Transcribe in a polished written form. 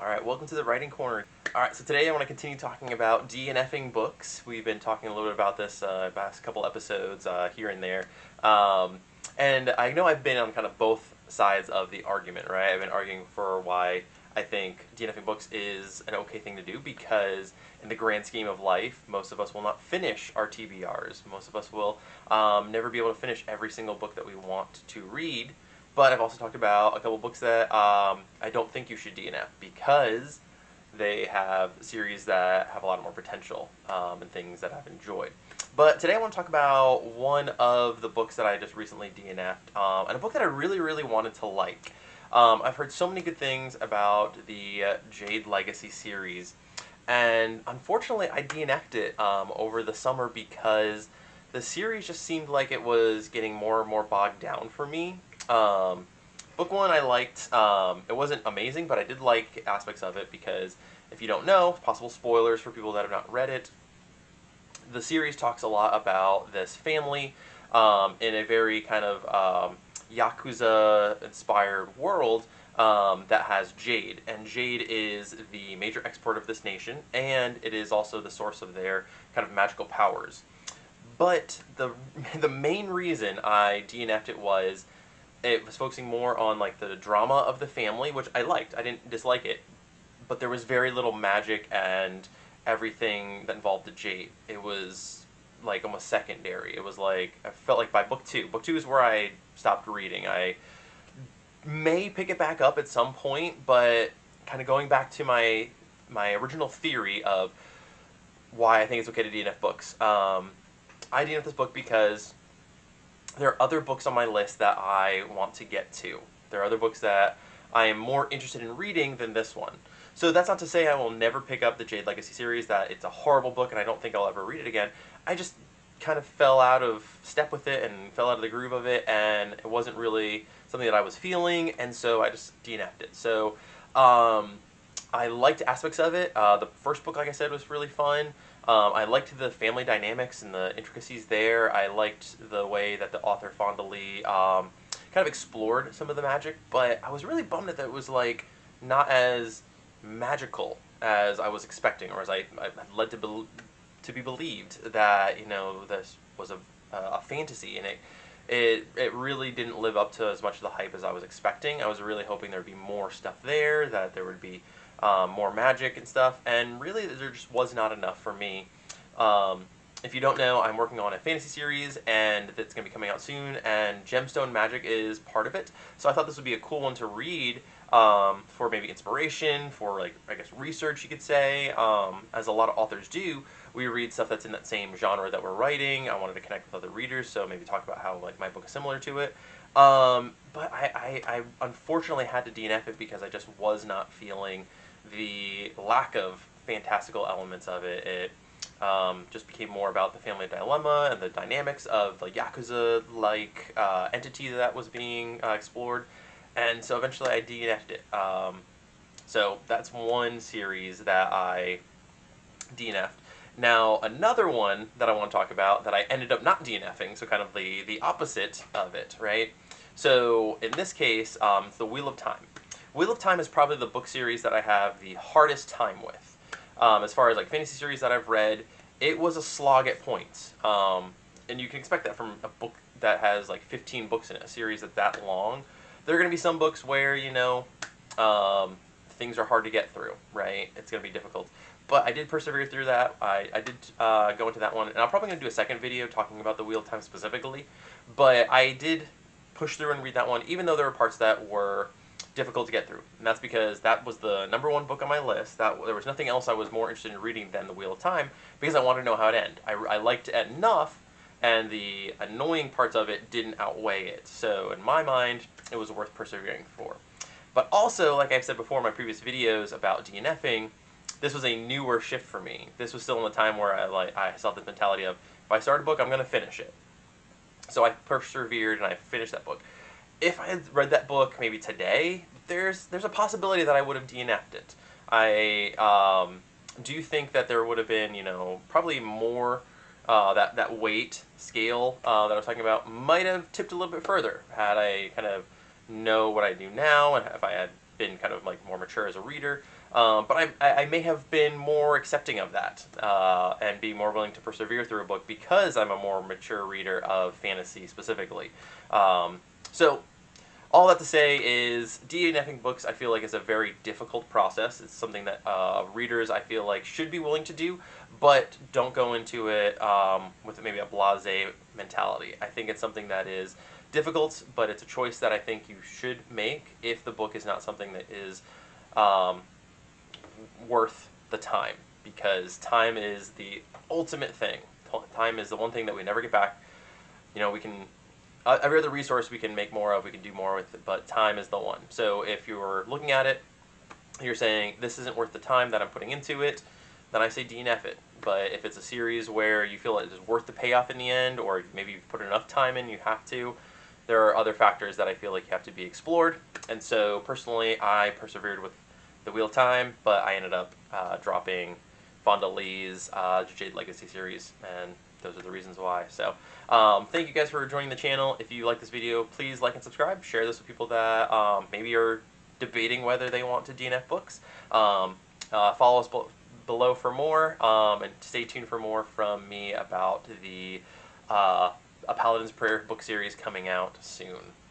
Alright, welcome to the Writing Corner. Alright, so today I want to continue talking about DNFing books. We've been talking a little bit about this past couple episodes here and there. And I know I've been on kind of both sides of the argument, right? I've been arguing for why I think DNFing books is an okay thing to do because in the grand scheme of life, most of us will not finish our TBRs. Most of us will never be able to finish every single book that we want to read. But I've also talked about a couple books that I don't think you should DNF because they have series that have a lot more potential and things that I've enjoyed. But today I want to talk about one of the books that I just recently DNF'd, and a book that I really, really wanted to like. I've heard so many good things about the Jade Legacy series, and unfortunately I DNF'd it over the summer because the series just seemed like it was getting more and more bogged down for me. Book one I liked. It wasn't amazing, but I did like aspects of it because if you don't know, possible spoilers for people that have not read it, the series talks a lot about this family in a very kind of Yakuza-inspired world that has jade. And jade is the major export of this nation, and it is also the source of their kind of magical powers. But the main reason I DNF'd it was focusing more on like the drama of the family, which I liked. I didn't dislike it, but there was very little magic and everything that involved the jade. It was like almost secondary. It was like I felt like by book two is where I stopped reading. I may pick it back up at some point, but kind of going back to my original theory of why I think it's okay to DNF books. I DNF this book because there are other books on my list that I want to get to. There are other books that I am more interested in reading than this one. So that's not to say I will never pick up the Jade Legacy series, that it's a horrible book and I don't think I'll ever read it again. I just kind of fell out of step with it and fell out of the groove of it, and it wasn't really something that I was feeling, and so I just DNF'd it. So I liked aspects of it. The first book, like I said, was really fun. I liked the family dynamics and the intricacies there. I liked the way that the author fondly kind of explored some of the magic, but I was really bummed that it was like not as magical as I was expecting, or as I led to be believed that, you know, this was a fantasy, and it really didn't live up to as much of the hype as I was expecting. I was really hoping there would be more stuff there, that there would be more magic and stuff, and really there just was not enough for me. If you don't know, I'm working on a fantasy series, and that's going to be coming out soon, and gemstone magic is part of it, so I thought this would be a cool one to read for maybe inspiration, for like, I guess, research you could say, as a lot of authors do. We read stuff that's in that same genre that we're writing. I wanted to connect with other readers, so maybe talk about how like my book is similar to it. But I unfortunately had to DNF it because I just was not feeling the lack of fantastical elements of it. It just became more about the family dilemma and the dynamics of the Yakuza-like entity that was being explored. And so eventually I DNF'd it. So that's one series that I DNF'd. Now, another one that I want to talk about that I ended up not DNFing, so kind of the opposite of it, right? So in this case, it's The Wheel of Time. Wheel of Time is probably the book series that I have the hardest time with. As far as like fantasy series that I've read, it was a slog at points. And you can expect that from a book that has like 15 books in it, a series that's that long. There are going to be some books where, you know, things are hard to get through, right? It's going to be difficult. But I did persevere through that. I did go into that one, and I'm probably going to do a second video talking about The Wheel of Time specifically. But I did push through and read that one, even though there were parts that were difficult to get through. And that's because that was the #1 book on my list. There was nothing else I was more interested in reading than The Wheel of Time, because I wanted to know how it ended. I liked it enough, and the annoying parts of it didn't outweigh it. So in my mind, it was worth persevering for. But also, like I've said before in my previous videos about DNFing, this was a newer shift for me. This was still in the time where I saw the mentality of, if I start a book, I'm going to finish it. So I persevered and I finished that book. If I had read that book maybe today, there's a possibility that I would have DNF'd it. I do think that there would have been, you know, probably more, that weight scale that I was talking about might have tipped a little bit further had I kind of know what I do now, and if I had been kind of like more mature as a reader. But I may have been more accepting of that and be more willing to persevere through a book because I'm a more mature reader of fantasy specifically. So all that to say is DNFing books I feel like is a very difficult process. It's something that readers I feel like should be willing to do, but don't go into it with maybe a blasé mentality. I think it's something that is difficult, but it's a choice that I think you should make if the book is not something that is um, worth the time, because time is the ultimate thing. Time is the one thing that we never get back. You know, we can every other resource we can make more of, we can do more with it, but time is the one. So if you're looking at it, you're saying this isn't worth the time that I'm putting into it, then I say DNF it. But if it's a series where you feel it is worth the payoff in the end, or maybe you've put enough time in, you have to, there are other factors that I feel like have to be explored. And so personally, I persevered with the Wheel of Time, but I ended up dropping Fonda Lee's Jade Legacy series, and those are the reasons why. So thank you guys for joining the channel. If you like this video, please like and subscribe. Share this with people that maybe are debating whether they want to DNF books. Follow us below for more, and stay tuned for more from me about the A Paladin's Prayer book series coming out soon.